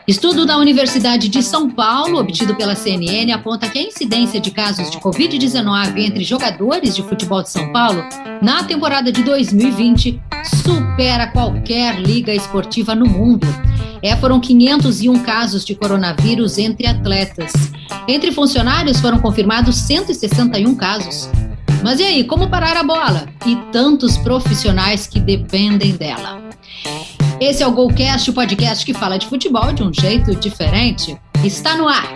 Estudo da Universidade de São Paulo, obtido pela CNN, aponta que a incidência de casos de Covid-19 entre jogadores de futebol de São Paulo na temporada de 2020 supera qualquer liga esportiva no mundo. Foram 501 casos de coronavírus entre atletas. Entre funcionários foram confirmados 161 casos. Mas e aí, como parar a bola? E tantos profissionais que dependem dela. Esse é o GolCast, o podcast que fala de futebol de um jeito diferente. Está no ar!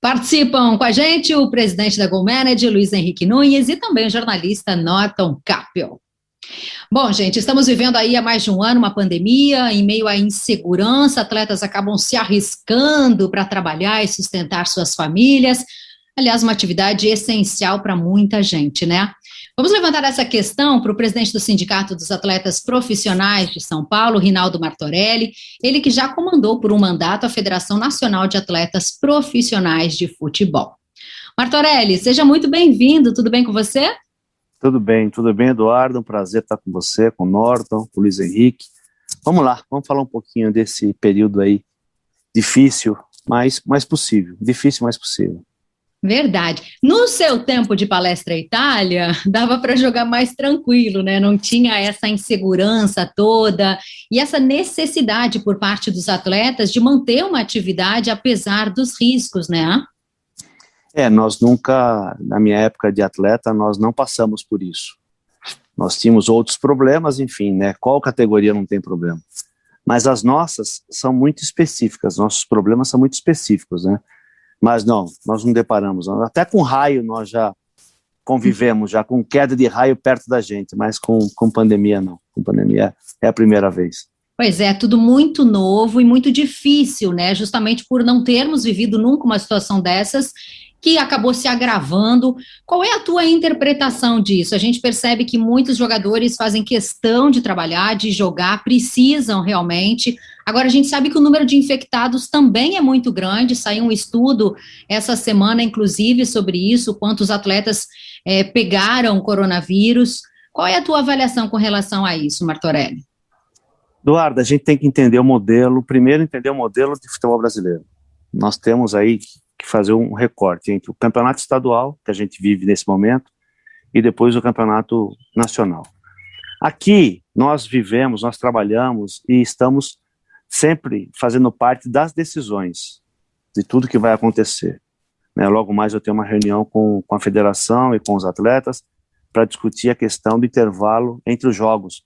Participam com a gente o presidente da GolManage, Luiz Henrique Nunes, e também o jornalista Norton Capel. Bom, gente, estamos vivendo aí há mais de um ano uma pandemia, em meio à insegurança, atletas acabam se arriscando para trabalhar e sustentar suas famílias. Aliás, uma atividade essencial para muita gente, né? Vamos levantar essa questão para o presidente do Sindicato dos Atletas Profissionais de São Paulo, Rinaldo Martorelli, ele que já comandou por um mandato a Federação Nacional de Atletas Profissionais de Futebol. Martorelli, seja muito bem-vindo, tudo bem com você? Tudo bem, Eduardo, um prazer estar com você, com o Norton, com o Luiz Henrique. Vamos lá, vamos falar um pouquinho desse período aí, difícil, mas possível, difícil, mas possível. Verdade. No seu tempo de Palestra Itália, dava para jogar mais tranquilo, né? Não tinha essa insegurança toda e essa necessidade por parte dos atletas de manter uma atividade apesar dos riscos, né? Nós nunca, na minha época de atleta, nós não passamos por isso. Nós tínhamos outros problemas, enfim, né? Qual categoria não tem problema? Mas as nossas são muito específicas, nossos problemas são muito específicos, né? Mas não, nós não deparamos. Até com raio nós já convivemos, já com queda de raio perto da gente, mas com pandemia não. Com pandemia é a primeira vez. Pois é, tudo muito novo e muito difícil, né? Justamente por não termos vivido nunca uma situação dessas, que acabou se agravando. Qual é a tua interpretação disso? A gente percebe que muitos jogadores fazem questão de trabalhar, de jogar, precisam realmente. Agora, a gente sabe que o número de infectados também é muito grande. Saiu um estudo essa semana, inclusive, sobre isso, quantos atletas pegaram coronavírus. Qual é a tua avaliação com relação a isso, Martorelli? Eduardo, a gente tem que entender o modelo, primeiro entender o modelo de futebol brasileiro. Nós temos aí que fazer um recorte entre o campeonato estadual, que a gente vive nesse momento, e depois o campeonato nacional. Aqui, nós vivemos, nós trabalhamos e estamos sempre fazendo parte das decisões de tudo que vai acontecer. Né? Logo mais eu tenho uma reunião com a federação e com os atletas para discutir a questão do intervalo entre os jogos,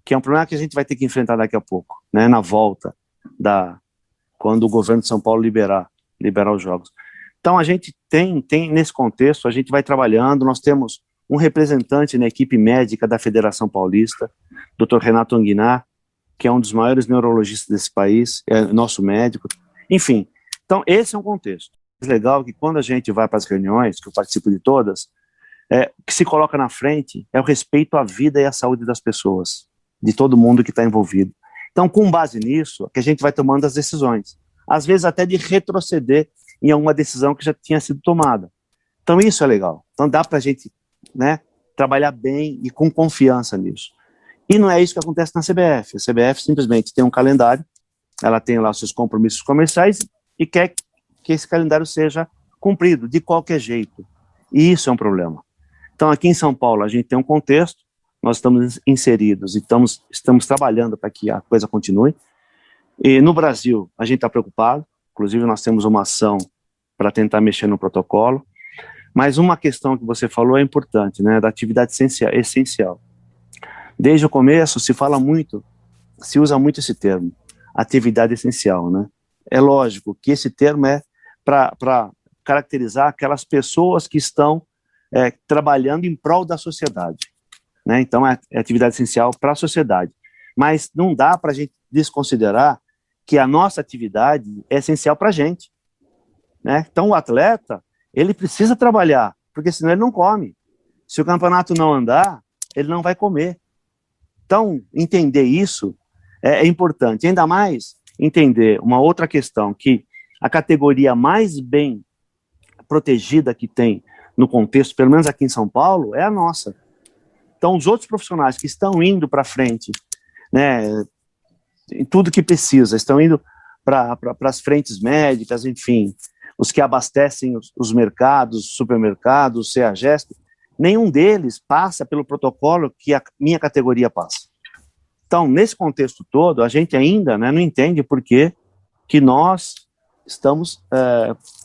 que é um problema que a gente vai ter que enfrentar daqui a pouco, né? Na volta, quando o governo de São Paulo liberar os jogos. Então a gente tem nesse contexto, a gente vai trabalhando, nós temos um representante na equipe médica da Federação Paulista, Dr. Renato Anguinar, que é um dos maiores neurologistas desse país, é nosso médico, enfim. Então esse é um contexto. É legal que quando a gente vai para as reuniões, que eu participo de todas, o que se coloca na frente é o respeito à vida e à saúde das pessoas, de todo mundo que está envolvido. Então com base nisso, que a gente vai tomando as decisões. Às vezes até de retroceder em alguma decisão que já tinha sido tomada. Então isso é legal. Então dá para a gente, né, trabalhar bem e com confiança nisso. E não é isso que acontece na CBF. A CBF simplesmente tem um calendário, ela tem lá os seus compromissos comerciais e quer que esse calendário seja cumprido de qualquer jeito. E isso é um problema. Então aqui em São Paulo a gente tem um contexto, nós estamos inseridos e estamos trabalhando para que a coisa continue. E no Brasil, a gente está preocupado, inclusive nós temos uma ação para tentar mexer no protocolo, mas uma questão que você falou é importante, né, da atividade essencial. Desde o começo se usa muito esse termo, atividade essencial, né? É lógico que esse termo é para caracterizar aquelas pessoas que estão trabalhando em prol da sociedade, né? Então é atividade essencial para a sociedade, mas não dá para a gente desconsiderar que a nossa atividade é essencial para a gente, né? Então o atleta, ele precisa trabalhar, porque senão ele não come. Se o campeonato não andar, ele não vai comer. Então, entender isso é importante. Ainda mais entender uma outra questão, que a categoria mais bem protegida que tem no contexto, pelo menos aqui em São Paulo, é a nossa. Então, os outros profissionais que estão indo para frente, né, em tudo que precisa, estão indo para as frentes médicas, enfim, os que abastecem os mercados, os supermercados, o CEAGESP, nenhum deles passa pelo protocolo que a minha categoria passa. Então, nesse contexto todo, a gente ainda, né, não entende por que nós estamos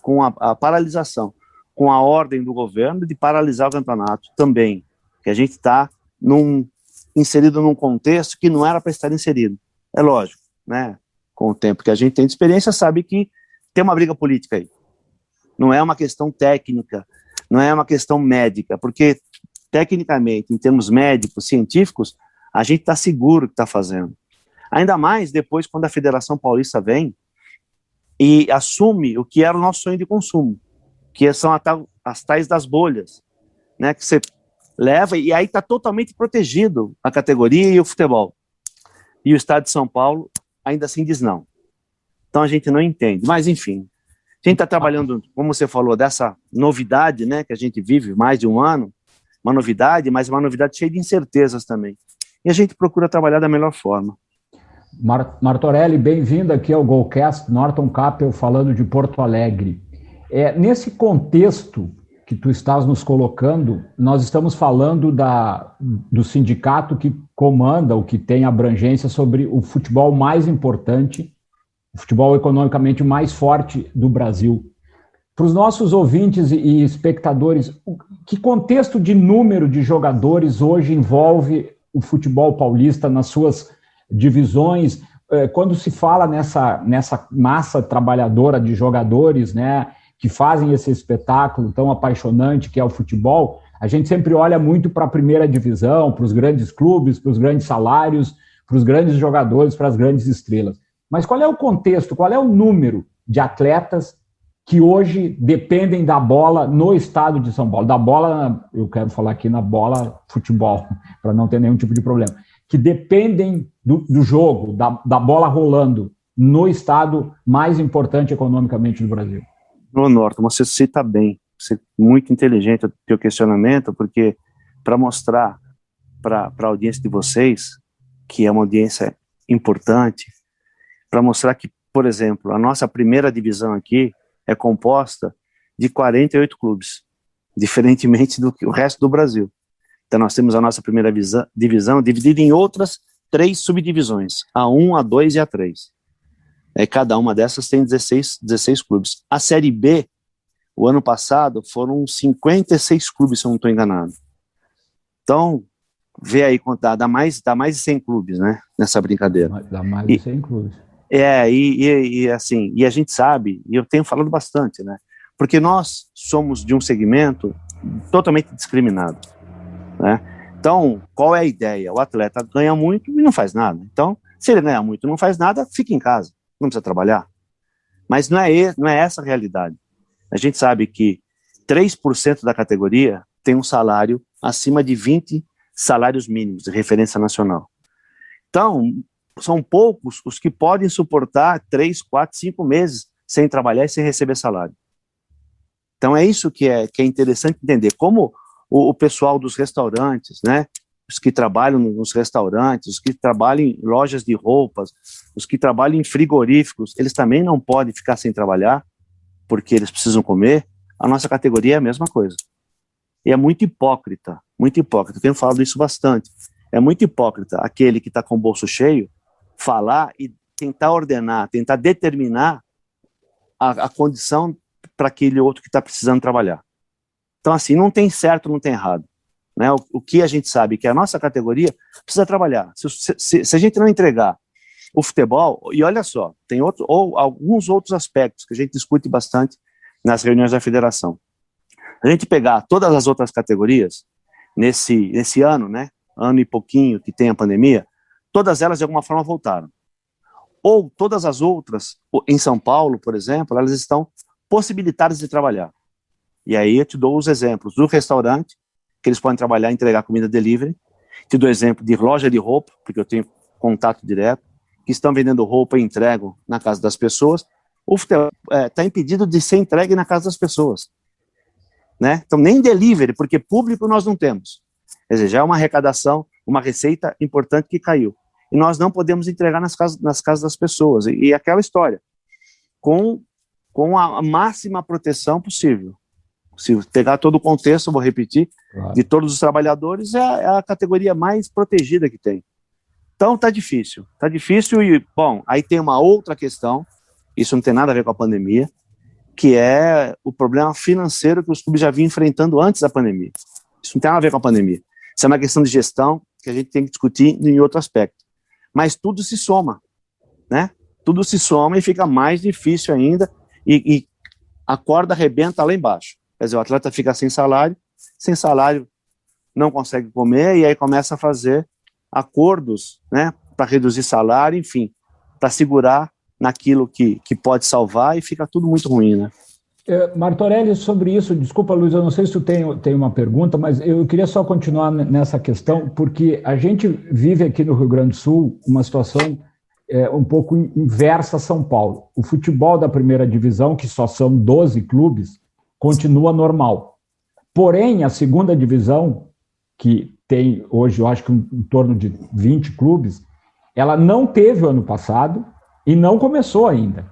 com a paralisação, com a ordem do governo de paralisar o campeonato também, que a gente está inserido num contexto que não era para estar inserido. É lógico, né? Com o tempo que a gente tem de experiência, sabe que tem uma briga política aí. Não é uma questão técnica, não é uma questão médica, porque tecnicamente, em termos médicos, científicos, a gente está seguro que está fazendo. Ainda mais depois quando a Federação Paulista vem e assume o que era o nosso sonho de consumo, que são as tais das bolhas, né, que você leva, e aí está totalmente protegido a categoria e o futebol. E o Estado de São Paulo ainda assim diz não. Então a gente não entende, mas enfim, a gente está trabalhando, como você falou, dessa novidade, né, que a gente vive mais de um ano, uma novidade, mas uma novidade cheia de incertezas também. E a gente procura trabalhar da melhor forma. Martorelli, bem-vindo aqui ao Golcast, Norton Capel falando de Porto Alegre. Nesse contexto que tu estás nos colocando, nós estamos falando do sindicato que comanda, o que tem abrangência sobre o futebol mais importante, o futebol economicamente mais forte do Brasil. Para os nossos ouvintes e espectadores, que contexto de número de jogadores hoje envolve o futebol paulista nas suas divisões? Quando se fala nessa massa trabalhadora de jogadores, né, que fazem esse espetáculo tão apaixonante que é o futebol, a gente sempre olha muito para a primeira divisão, para os grandes clubes, para os grandes salários, para os grandes jogadores, para as grandes estrelas. Mas qual é o contexto, qual é o número de atletas que hoje dependem da bola no estado de São Paulo? Da bola, eu quero falar aqui na bola futebol, para não ter nenhum tipo de problema. Que dependem do jogo, da bola rolando no estado mais importante economicamente do Brasil. No Norton, você cita bem, você é muito inteligente o teu questionamento, porque para mostrar para a audiência de vocês, que é uma audiência importante, para mostrar que, por exemplo, a nossa primeira divisão aqui é composta de 48 clubes, diferentemente do que o resto do Brasil. Então nós temos a nossa primeira divisão dividida em outras 3 subdivisões, A1, A2 e A3. Cada uma dessas tem 16 clubes. A Série B, o ano passado, foram 56 clubes, se eu não estou enganado. Então, vê aí, dá mais de 100 clubes, né, nessa brincadeira. Dá mais de 100 clubes. Assim, e a gente sabe, e eu tenho falado bastante, né, porque nós somos de um segmento totalmente discriminado, né. Então, qual é a ideia? O atleta ganha muito e não faz nada. Então, se ele ganha muito e não faz nada, fica em casa. Não precisa trabalhar. Mas não é essa a realidade. A gente sabe que 3% da categoria tem um salário acima de 20 salários mínimos de referência nacional. Então, são poucos os que podem suportar 3, 4, 5 meses sem trabalhar e sem receber salário. Então é isso que é interessante entender, como o pessoal dos restaurantes, né, os que trabalham nos restaurantes, os que trabalham em lojas de roupas, os que trabalham em frigoríficos, eles também não podem ficar sem trabalhar, porque eles precisam comer. A nossa categoria é a mesma coisa. E é muito hipócrita, eu tenho falado isso bastante, é muito hipócrita aquele que está com o bolso cheio falar e tentar ordenar, tentar determinar a condição para aquele outro que está precisando trabalhar. Então assim, não tem certo, não tem errado. Né? O que a gente sabe que a nossa categoria precisa trabalhar. Se a gente não entregar o futebol, e olha só, tem alguns outros aspectos que a gente discute bastante nas reuniões da federação. A gente pegar todas as outras categorias, nesse ano, né, ano e pouquinho que tem a pandemia, todas elas de alguma forma voltaram. Ou todas as outras, em São Paulo, por exemplo, elas estão possibilitadas de trabalhar. E aí eu te dou os exemplos do restaurante, que eles podem trabalhar e entregar comida delivery. Te dou exemplo de loja de roupa, porque eu tenho contato direto, que estão vendendo roupa e entregam na casa das pessoas. O futebol está impedido de ser entregue na casa das pessoas. né? Então, nem delivery, porque público nós não temos. Quer dizer, já é uma arrecadação, uma receita importante que caiu. E nós não podemos entregar nas casas das pessoas. E aquela história, com a máxima proteção possível. Se pegar todo o contexto, eu vou repetir, claro, de todos os trabalhadores, é a categoria mais protegida que tem. Então tá difícil e, bom, aí tem uma outra questão, isso não tem nada a ver com a pandemia, que é o problema financeiro que os clubes já vinham enfrentando antes da pandemia. Isso não tem nada a ver com a pandemia. Isso é uma questão de gestão que a gente tem que discutir em outro aspecto. Mas tudo se soma, né? Tudo se soma e fica mais difícil ainda e a corda arrebenta lá embaixo. Quer dizer, o atleta fica sem salário não consegue comer e aí começa a fazer acordos, né, para reduzir salário, enfim, para segurar naquilo que pode salvar e fica tudo muito ruim, né? Martorelli, sobre isso, desculpa, Luiz, eu não sei se tu tem uma pergunta, mas eu queria só continuar nessa questão, porque a gente vive aqui no Rio Grande do Sul uma situação um pouco inversa a São Paulo. O futebol da primeira divisão, que só são 12 clubes, continua normal. Porém, a segunda divisão, que tem hoje, eu acho que em torno de 20 clubes, ela não teve o ano passado e não começou ainda.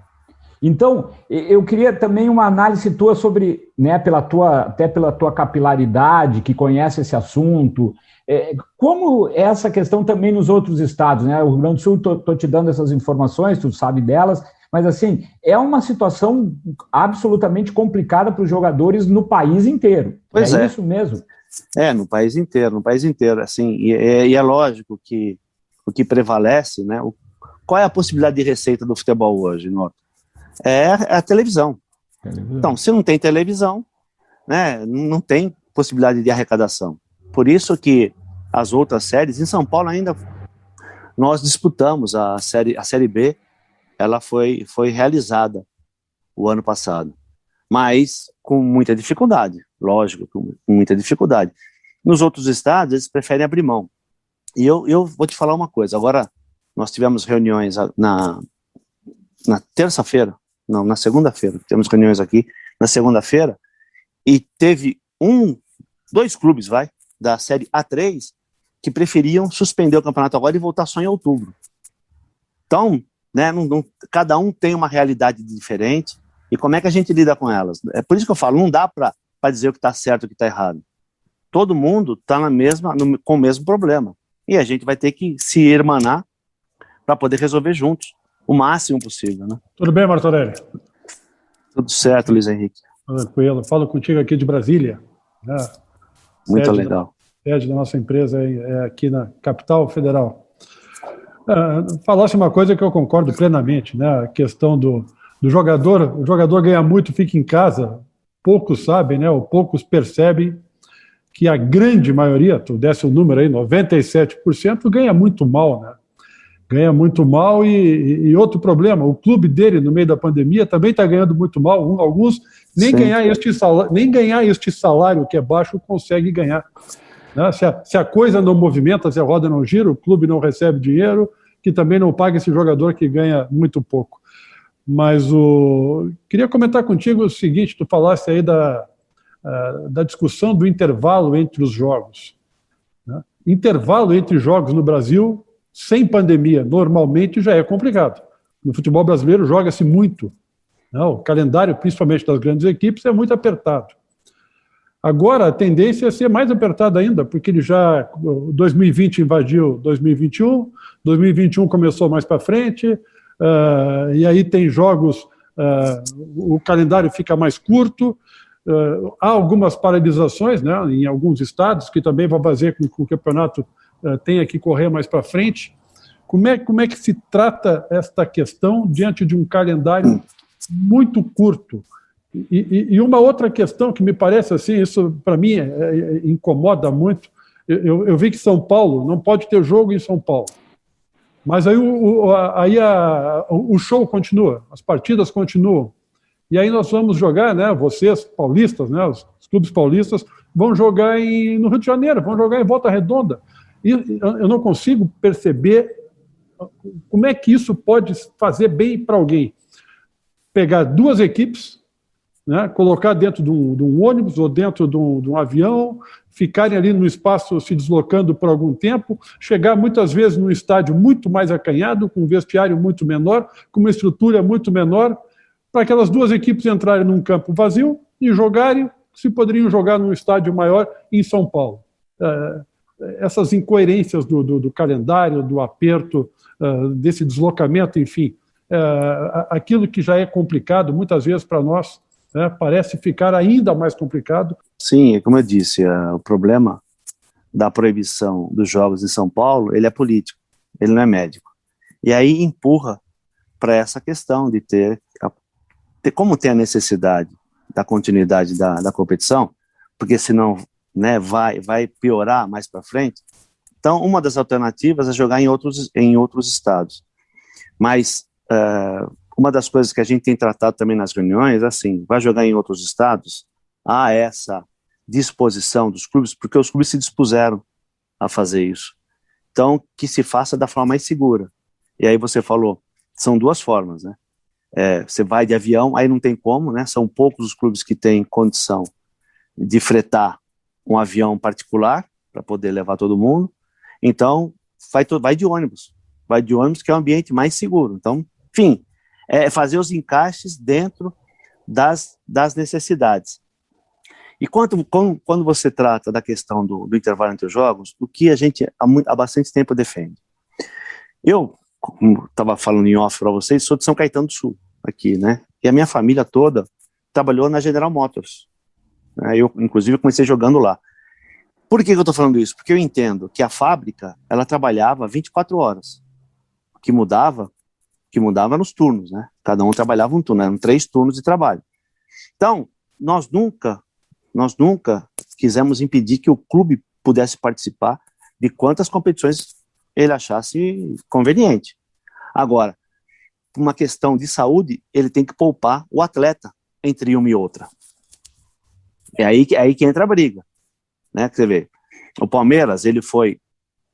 Então, eu queria também uma análise tua sobre, né, até pela tua capilaridade, que conhece esse assunto, como é essa questão também nos outros estados, né? O Rio Grande do Sul, estou te dando essas informações, tu sabe delas, mas assim, é uma situação absolutamente complicada para os jogadores no país inteiro. Pois é. Isso mesmo? No país inteiro, assim, e é lógico que o que prevalece, né? Qual é a possibilidade de receita do futebol hoje, Norton? É a televisão. Então, se não tem televisão, né, não tem possibilidade de arrecadação. Por isso que as outras séries, em São Paulo ainda, nós disputamos a série B, ela foi realizada o ano passado, mas com muita dificuldade, lógico, com muita dificuldade. Nos outros estados, eles preferem abrir mão. E eu vou te falar uma coisa, agora nós tivemos reuniões na terça-feira, não, na segunda-feira, temos reuniões aqui na segunda-feira, e teve dois clubes, da série A3, que preferiam suspender o campeonato agora e voltar só em outubro. Então, né, cada um tem uma realidade diferente, e como é que a gente lida com elas? É por isso que eu falo, não dá para dizer o que está certo e o que está errado. Todo mundo está com o mesmo problema, e a gente vai ter que se irmanar para poder resolver juntos, o máximo possível, né? Tudo bem, Martorelli? Tudo certo, Luiz Henrique. Tranquilo. Falo contigo aqui de Brasília. Né? Muito legal. Sede da nossa empresa é aqui na capital federal. Falasse uma coisa que eu concordo plenamente, né? A questão do jogador. O jogador ganha muito, fica em casa. Poucos sabem, né? Ou poucos percebem que a grande maioria, tu desse o número aí, 97%, ganha muito mal, né? Ganha muito mal e outro problema, o clube dele no meio da pandemia também está ganhando muito mal, alguns nem ganhar este salário que é baixo consegue ganhar. Né? Se a coisa não movimenta, se a roda não gira, o clube não recebe dinheiro, que também não paga esse jogador que ganha muito pouco. Mas queria comentar contigo o seguinte, tu falaste aí da discussão do intervalo entre os jogos. Né? Intervalo entre jogos no Brasil, sem pandemia, normalmente já é complicado. No futebol brasileiro joga-se muito. Não, o calendário, principalmente das grandes equipes, é muito apertado. Agora, a tendência é ser mais apertada ainda, porque 2020 invadiu 2021, 2021 começou mais para frente, e aí tem jogos, o calendário fica mais curto, há algumas paralisações, né, em alguns estados, que também vai fazer com que o campeonato tenha que correr mais para frente. Como é que se trata esta questão diante de um calendário muito curto? E uma outra questão que me parece assim, isso para mim incomoda muito, eu vi que São Paulo não pode ter jogo em São Paulo, mas aí o show continua, as partidas continuam, e aí nós vamos jogar, né, vocês paulistas, né, os clubes paulistas vão jogar no Rio de Janeiro, vão jogar em Volta Redonda. E eu não consigo perceber como é que isso pode fazer bem para alguém. Pegar duas equipes, né, colocar dentro de um ônibus ou dentro de um avião, ficarem ali no espaço se deslocando por algum tempo, chegar muitas vezes num estádio muito mais acanhado, com um vestiário muito menor, com uma estrutura muito menor, para aquelas duas equipes entrarem num campo vazio e jogarem, se poderiam jogar num estádio maior em São Paulo. Essas incoerências do calendário, do aperto, desse deslocamento, enfim, aquilo que já é complicado, muitas vezes para nós, parece ficar ainda mais complicado. Sim, como eu disse, o problema da proibição dos jogos em São Paulo, ele é político, ele não é médico. E aí empurra para essa questão de como tem a necessidade da continuidade da competição, porque senão, né, vai piorar mais para frente. Então, uma das alternativas é jogar em outros estados. Mas uma das coisas que a gente tem tratado também nas reuniões, assim, vai jogar em outros estados, há essa disposição dos clubes, porque os clubes se dispuseram a fazer isso. Então, que se faça da forma mais segura. E aí você falou, são duas formas, né? Você vai de avião, aí não tem como, né? São poucos os clubes que têm condição de fretar um avião particular para poder levar todo mundo. Então, vai de ônibus. Vai de ônibus, que é o ambiente mais seguro. Então, enfim, fazer os encaixes dentro das necessidades. E quando você trata da questão do intervalo entre os jogos, o que a gente há bastante tempo defende. Eu estava falando em off para vocês, sou de São Caetano do Sul, aqui, né? E a minha família toda trabalhou na General Motors. Eu, inclusive, comecei jogando lá. Por que eu estou falando isso? Porque eu entendo que a fábrica, ela trabalhava 24 horas. O que mudava nos turnos, né? Cada um trabalhava um turno, eram 3 turnos de trabalho. Então, nós nunca quisemos impedir que o clube pudesse participar de quantas competições ele achasse conveniente. Agora, por uma questão de saúde, ele tem que poupar o atleta entre uma e outra. É aí que entra a briga, né? Você vê, o Palmeiras, ele foi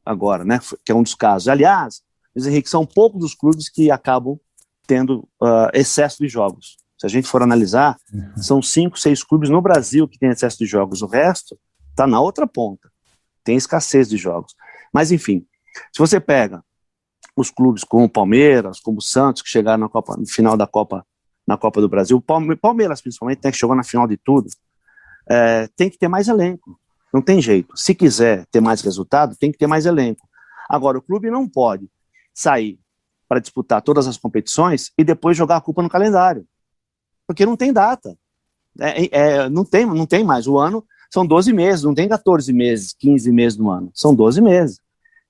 agora, né? Que é um dos casos. Aliás, Luiz Henrique, são poucos dos clubes que acabam tendo excesso de jogos. Se a gente for analisar, são 5, 6 clubes no Brasil que têm excesso de jogos. O resto está na outra ponta. Tem escassez de jogos. Mas, enfim, se você pega os clubes como o Palmeiras, como o Santos, que chegaram no final da Copa, na Copa do Brasil, o Palmeiras, principalmente, né, que chegou na final de tudo, tem que ter mais elenco. Não tem jeito. Se quiser ter mais resultado, tem que ter mais elenco. Agora, o clube não pode sair para disputar todas as competições e depois jogar a culpa no calendário. Porque não tem data. Não tem mais. O ano são 12 meses, não tem 14 meses, 15 meses no ano. São 12 meses.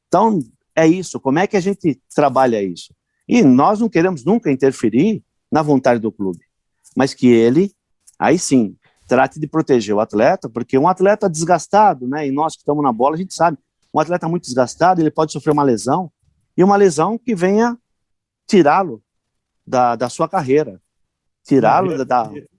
Então, é isso. Como é que a gente trabalha isso? E nós não queremos nunca interferir na vontade do clube. Mas que ele, aí sim, trate de proteger o atleta, porque um atleta desgastado, né, e nós que estamos na bola, a gente sabe, um atleta muito desgastado, ele pode sofrer uma lesão, e uma lesão que venha tirá-lo da sua carreira, tirá-lo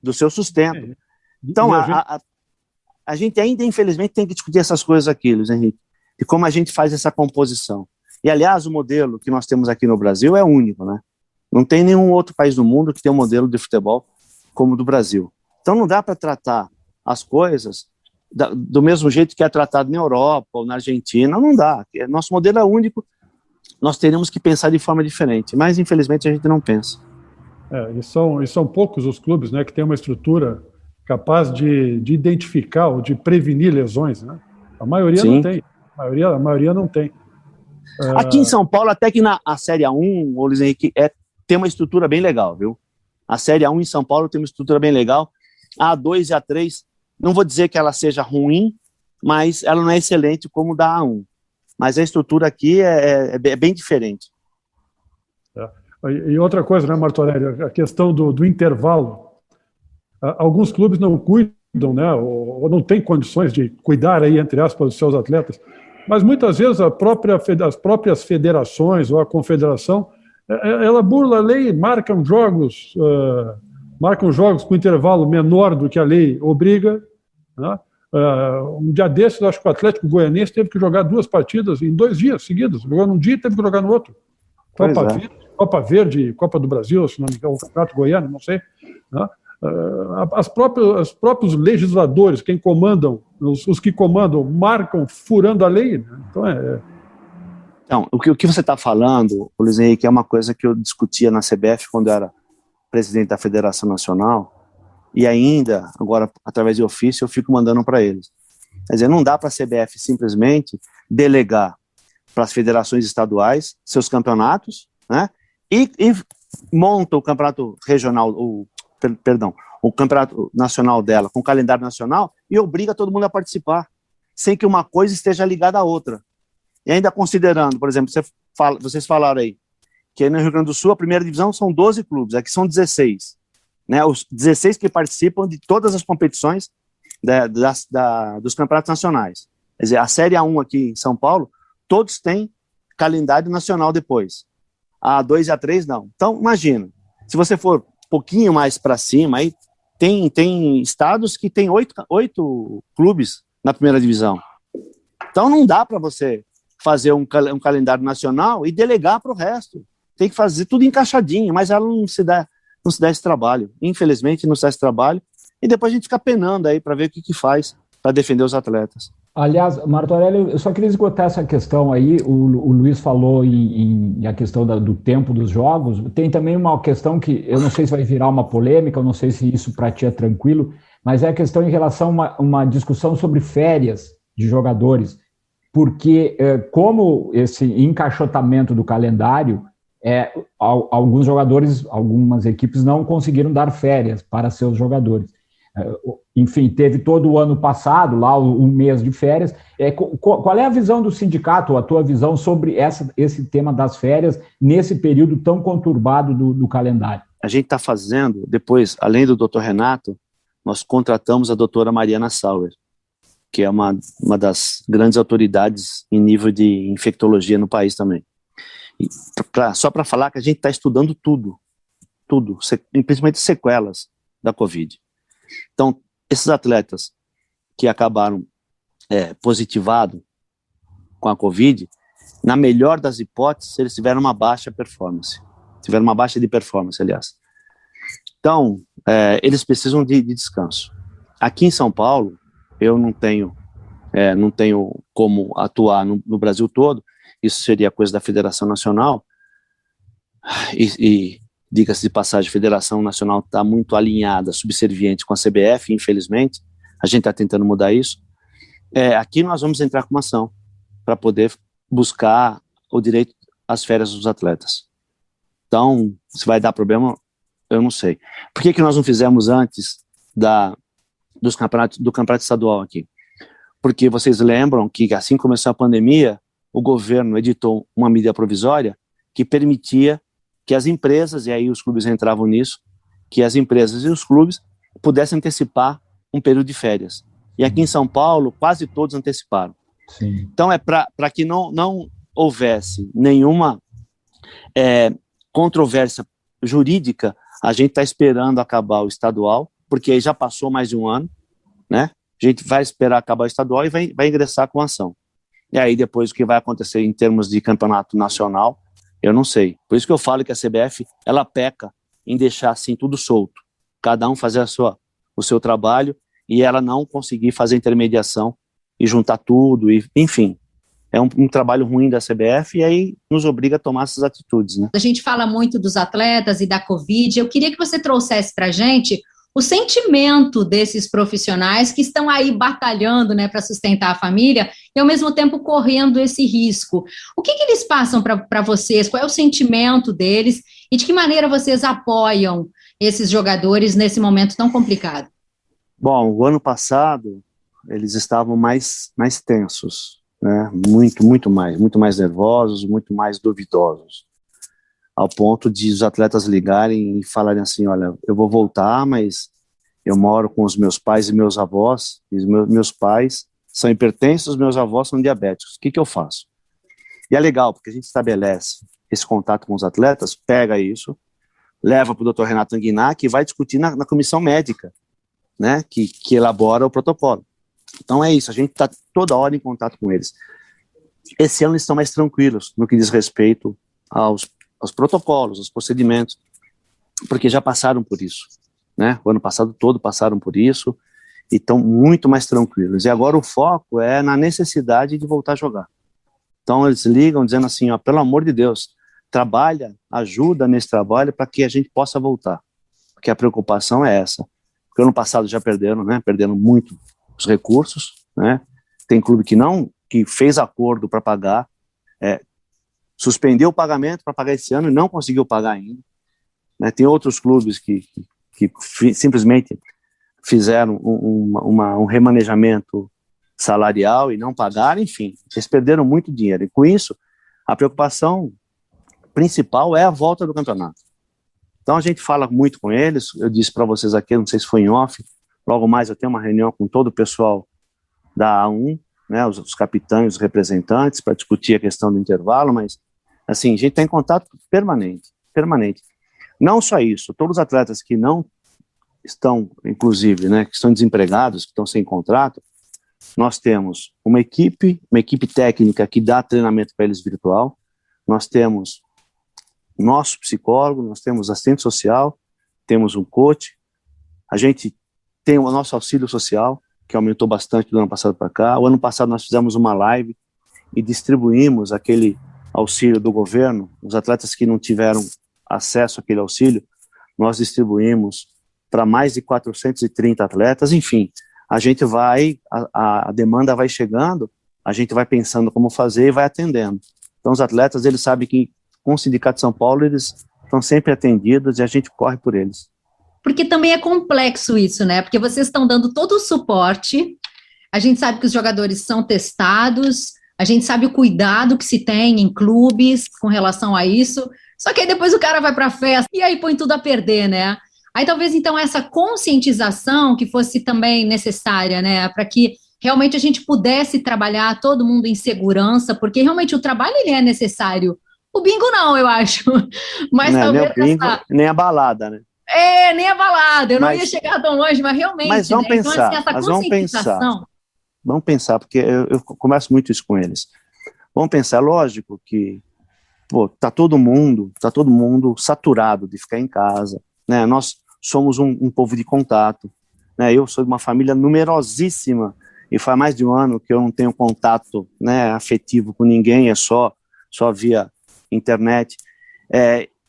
do seu sustento. Então, a gente ainda, infelizmente, tem que discutir essas coisas aqui, Luiz Henrique, e como a gente faz essa composição. E, aliás, o modelo que nós temos aqui no Brasil é único, né? Não tem nenhum outro país do mundo que tenha um modelo de futebol como o do Brasil. Então, não dá para tratar as coisas do mesmo jeito que é tratado na Europa ou na Argentina, não dá. Nosso modelo é único, nós teríamos que pensar de forma diferente, mas, infelizmente, a gente não pensa. E são poucos os clubes, né, que têm uma estrutura capaz de identificar ou de prevenir lesões, né? A maioria Sim. Não tem. A maioria não tem. Aqui em São Paulo, até que a Série A1, o Luiz Henrique, tem uma estrutura bem legal, viu? A Série A1 em São Paulo tem uma estrutura bem legal. A A2 e a A3, não vou dizer que ela seja ruim, mas ela não é excelente como da A1. Mas a estrutura aqui é bem diferente. E outra coisa, né, Martorelli, a questão do intervalo. Alguns clubes não cuidam, né, ou não têm condições de cuidar, aí, entre aspas, dos seus atletas, mas muitas vezes as próprias federações ou a confederação, ela burla a lei, marcam jogos com intervalo menor do que a lei obriga, né? Um dia desses, acho que o Atlético Goianiense teve que jogar 2 partidas em 2 dias seguidos, jogou num dia e teve que jogar no outro. Copa Verde, Copa do Brasil, se não me engano, o Campeonato Goiano, não sei. Né? Os próprios legisladores, quem comandam, os que comandam, marcam furando a lei. Né? Então, o que você está falando, Luiz Henrique, é uma coisa que eu discutia na CBF quando eu era presidente da Federação Nacional, e ainda, agora, através de ofício, eu fico mandando para eles. Quer dizer, não dá para a CBF simplesmente delegar para as federações estaduais seus campeonatos, né, e monta o campeonato regional, o campeonato nacional dela, com o calendário nacional, e obriga todo mundo a participar, sem que uma coisa esteja ligada à outra. E ainda considerando, por exemplo, vocês falaram aí, que no Rio Grande do Sul a primeira divisão são 12 clubes, aqui são 16. Né, os 16 que participam de todas as competições dos campeonatos nacionais. Quer dizer, a Série A1 aqui em São Paulo, todos têm calendário nacional depois. A A2 e A3 não. Então, imagina, se você for um pouquinho mais para cima, aí tem estados que tem 8 clubes na primeira divisão. Então não dá para você fazer um calendário nacional e delegar para o resto. Tem que fazer tudo encaixadinho, mas ela não se dá esse trabalho. Infelizmente, não se dá esse trabalho. E depois a gente fica penando aí para ver o que faz para defender os atletas. Aliás, Martorelli, eu só queria esgotar essa questão aí. O Luiz falou em a questão do tempo dos jogos. Tem também uma questão que eu não sei se vai virar uma polêmica, eu não sei se isso para ti é tranquilo, mas é a questão em relação a uma discussão sobre férias de jogadores. Porque como esse encaixotamento do calendário, alguns jogadores, algumas equipes não conseguiram dar férias para seus jogadores. Enfim, teve todo o ano passado, lá um mês de férias. Qual é a visão do sindicato, a tua visão sobre esse tema das férias nesse período tão conturbado do calendário? A gente está fazendo, depois, além do Dr. Renato, nós contratamos a doutora Mariana Sauer, que é uma das grandes autoridades em nível de infectologia no país também. Só para falar que a gente está estudando tudo, principalmente sequelas da Covid. Então, esses atletas que acabaram positivados com a Covid, na melhor das hipóteses, eles tiveram uma baixa performance. Tiveram uma baixa de performance, aliás. Então, eles precisam de descanso. Aqui em São Paulo, eu não tenho como atuar no Brasil todo, isso seria coisa da Federação Nacional, e diga-se de passagem, a Federação Nacional está muito alinhada, subserviente com a CBF, infelizmente, a gente está tentando mudar isso. Aqui nós vamos entrar com uma ação para poder buscar o direito às férias dos atletas. Então, se vai dar problema, eu não sei. Por que nós não fizemos antes do campeonato estadual aqui? Porque vocês lembram que assim que começou a pandemia, o governo editou uma medida provisória que permitia que as empresas, e aí os clubes entravam nisso, que as empresas e os clubes pudessem antecipar um período de férias. E aqui em São Paulo, quase todos anteciparam. Sim. Então, para que não houvesse nenhuma controvérsia jurídica, a gente está esperando acabar o estadual, porque aí já passou mais de um ano, né? A gente vai esperar acabar o estadual e vai ingressar com a ação. E aí depois o que vai acontecer em termos de campeonato nacional, eu não sei. Por isso que eu falo que a CBF, ela peca em deixar assim tudo solto. Cada um fazer o seu trabalho e ela não conseguir fazer intermediação e juntar tudo, enfim. É um trabalho ruim da CBF e aí nos obriga a tomar essas atitudes, né? A gente fala muito dos atletas e da Covid. Eu queria que você trouxesse para a gente o sentimento desses profissionais que estão aí batalhando, né, para sustentar a família e, ao mesmo tempo, correndo esse risco. O que eles passam para vocês? Qual é o sentimento deles? E de que maneira vocês apoiam esses jogadores nesse momento tão complicado? Bom, o ano passado, eles estavam mais tensos, né? Muito mais nervosos, muito mais duvidosos, ao ponto de os atletas ligarem e falarem assim, olha, eu vou voltar, mas eu moro com os meus pais e meus avós, e os meus pais são hipertensos, os meus avós são diabéticos, o que eu faço? E é legal, porque a gente estabelece esse contato com os atletas, pega isso, leva para o Dr. Renato Anguiná, que vai discutir na comissão médica, né, que elabora o protocolo. Então é isso, a gente está toda hora em contato com eles. Esse ano eles estão mais tranquilos no que diz respeito aos protocolos, aos procedimentos, porque já passaram por isso. né? O ano passado todo passaram por isso e estão muito mais tranquilos. E agora o foco é na necessidade de voltar a jogar. Então eles ligam dizendo assim, ó, pelo amor de Deus, trabalha, ajuda nesse trabalho para que a gente possa voltar. Porque a preocupação é essa. Porque ano passado já perderam, né? Perderam muito os recursos, né? Tem clube que fez acordo para pagar, suspendeu o pagamento para pagar esse ano e não conseguiu pagar ainda. Né? Tem outros clubes que simplesmente fizeram um remanejamento salarial e não pagaram, enfim, eles perderam muito dinheiro. E com isso, a preocupação principal é a volta do campeonato. Então a gente fala muito com eles, eu disse para vocês aqui, não sei se foi em off, logo mais eu tenho uma reunião com todo o pessoal da A1, né, os capitães, os representantes, para discutir a questão do intervalo, mas assim, a gente está em contato permanente. Não só isso, todos os atletas que não estão, inclusive, né, que estão desempregados, que estão sem contrato, nós temos uma equipe técnica que dá treinamento para eles virtual, nós temos nosso psicólogo, nós temos assistente social, temos um coach, a gente tem o nosso auxílio social, que aumentou bastante do ano passado para cá. O ano passado nós fizemos uma live e distribuímos aquele auxílio do governo, os atletas que não tiveram acesso àquele auxílio, nós distribuímos para mais de 430 atletas, enfim, a gente vai, a demanda vai chegando, a gente vai pensando como fazer e vai atendendo. Então os atletas, eles sabem que com o Sindicato de São Paulo, eles estão sempre atendidos e a gente corre por eles. Porque também é complexo isso, né? Porque vocês estão dando todo o suporte, a gente sabe que os jogadores são testados, a gente sabe o cuidado que se tem em clubes com relação a isso, só que aí depois o cara vai para a festa e aí põe tudo a perder, né? Aí talvez então essa conscientização que fosse também necessária, né? Para que realmente a gente pudesse trabalhar todo mundo em segurança, porque realmente o trabalho ele é necessário. O bingo não, eu acho. Mas não, talvez nem o bingo, nem a balada, né? Nem a balada, eu não ia chegar tão longe, mas realmente. Mas vamos né? pensar, então, assim, essa conscientização. Vamos pensar, porque eu converso muito isso com eles. Vamos pensar, lógico que tá todo mundo saturado de ficar em casa, né? Nós somos um povo de contato, né? Eu sou de uma família numerosíssima e faz mais de um ano que eu não tenho contato, né, afetivo com ninguém, é só via internet.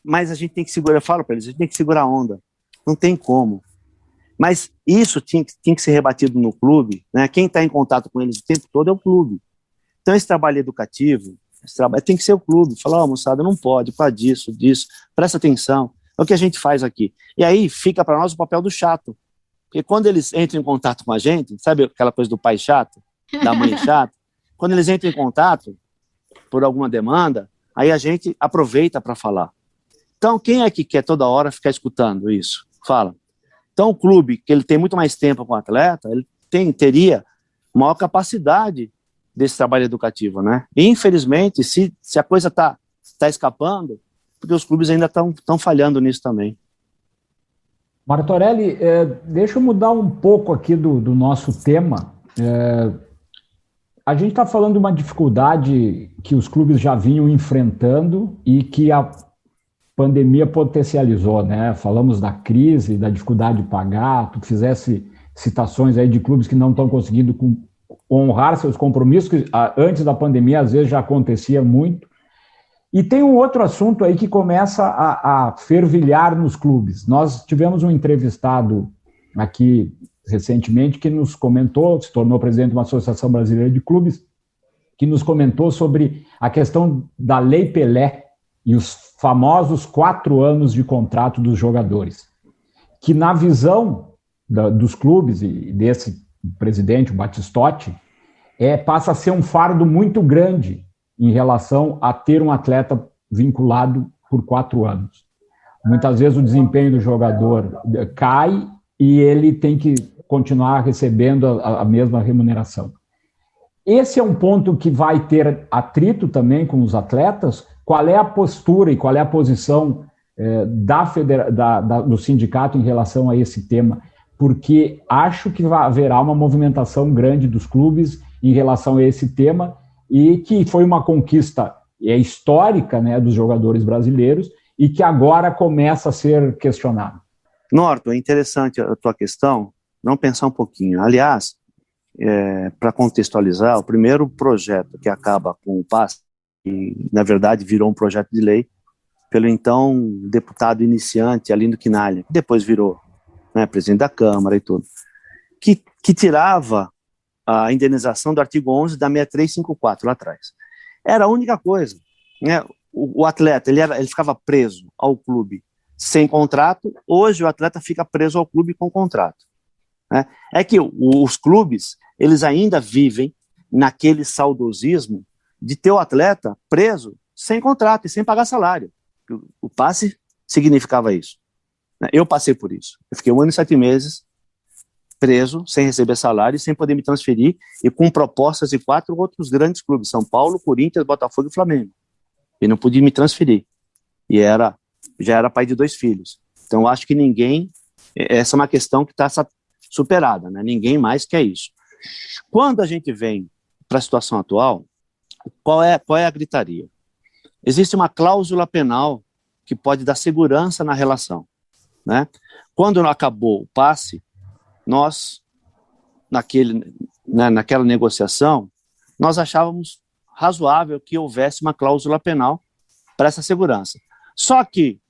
Mas a gente tem que segurar, eu falo para eles, a gente tem que segurar a onda, não tem como. Mas isso tinha que ser rebatido no clube, né? Quem está em contato com eles o tempo todo é o clube. Então esse trabalho educativo, tem que ser o clube, falar, moçada, não pode, por causa disso, presta atenção, é o que a gente faz aqui. E aí fica para nós o papel do chato, porque quando eles entram em contato com a gente, sabe aquela coisa do pai chato, da mãe chata? Quando eles entram em contato por alguma demanda, aí a gente aproveita para falar. Então, quem é que quer toda hora ficar escutando isso? Fala. Então, o clube, que ele tem muito mais tempo com o atleta, ele teria maior capacidade desse trabalho educativo, né? E, infelizmente, se a coisa tá escapando, porque os clubes ainda estão falhando nisso também. Martorelli, deixa eu mudar um pouco aqui do nosso tema. A gente está falando de uma dificuldade que os clubes já vinham enfrentando e que a pandemia potencializou, né? Falamos da crise, da dificuldade de pagar, tu fizesse citações aí de clubes que não estão conseguindo honrar seus compromissos, que antes da pandemia às vezes já acontecia muito. E tem um outro assunto aí que começa a fervilhar nos clubes. Nós tivemos um entrevistado aqui recentemente que nos comentou, se tornou presidente de uma Associação Brasileira de Clubes, que nos comentou sobre a questão da Lei Pelé e os famosos 4 anos de contrato dos jogadores, que na visão dos clubes e desse presidente, o Batistotti, passa a ser um fardo muito grande em relação a ter um atleta vinculado por 4 anos. Muitas vezes o desempenho do jogador cai e ele tem que continuar recebendo a mesma remuneração. Esse é um ponto que vai ter atrito também com os atletas. Qual é a postura e qual é a posição do sindicato em relação a esse tema? Porque acho que haverá uma movimentação grande dos clubes em relação a esse tema e que foi uma conquista histórica, né, dos jogadores brasileiros e que agora começa a ser questionado. Norton, é interessante a tua questão, vamos pensar um pouquinho. Aliás, para contextualizar, o primeiro projeto que acaba com o passe, que na verdade virou um projeto de lei, pelo então deputado iniciante Arlindo Quinalha, que depois virou, né, presidente da Câmara e tudo, que tirava a indenização do artigo 11 da 6354 lá atrás. Era a única coisa, né? O atleta, ele ficava preso ao clube sem contrato, hoje o atleta fica preso ao clube com contrato, né? É que os clubes, eles ainda vivem naquele saudosismo de ter o atleta preso sem contrato e sem pagar salário. O passe significava isso. Eu passei por isso. Eu fiquei 1 ano e 7 meses preso, sem receber salário, sem poder me transferir, e com propostas de 4 outros grandes clubes, São Paulo, Corinthians, Botafogo e Flamengo. E não podia me transferir. E já era pai de 2 filhos. Então, eu acho que essa é uma questão que está superada, né? Ninguém mais quer isso. Quando a gente vem para a situação atual, qual é a gritaria? Existe uma cláusula penal que pode dar segurança na relação, né? Quando acabou o passe, nós, naquela negociação, nós achávamos razoável que houvesse uma cláusula penal para essa segurança. Só que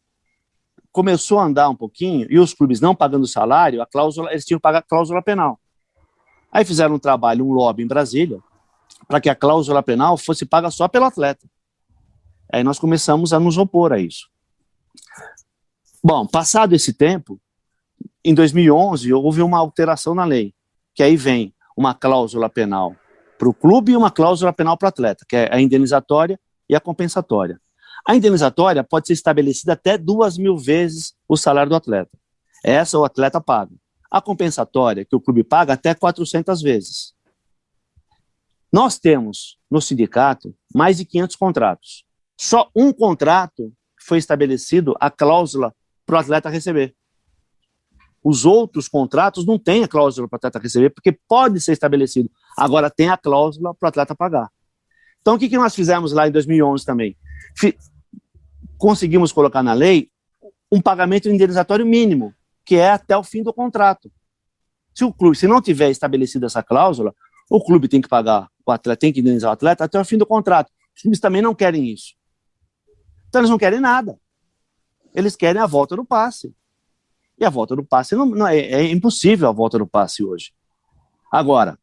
começou a andar um pouquinho e os clubes não pagando salário, eles tinham que pagar a cláusula penal. Aí fizeram um lobby em Brasília, para que a cláusula penal fosse paga só pelo atleta. Aí nós começamos a nos opor a isso. Bom, passado esse tempo, em 2011, houve uma alteração na lei, que aí vem uma cláusula penal para o clube e uma cláusula penal para o atleta, que é a indenizatória e a compensatória. A indenizatória pode ser estabelecida até 2.000 vezes o salário do atleta. Essa o atleta paga. A compensatória, que o clube paga, até 400 vezes. Nós temos, no sindicato, mais de 500 contratos. Só um contrato foi estabelecido a cláusula para o atleta receber. Os outros contratos não têm a cláusula para o atleta receber, porque pode ser estabelecido. Agora tem a cláusula para o atleta pagar. Então, o que nós fizemos lá em 2011 também? Conseguimos colocar na lei um pagamento indenizatório mínimo, que é até o fim do contrato. Se não tiver estabelecida essa cláusula, o clube tem que pagar o atleta, tem que indenizar o atleta até o fim do contrato. Os clubes também não querem isso. Então eles não querem nada. Eles querem a volta do passe. E a volta do passe é impossível a volta do passe hoje. Agora,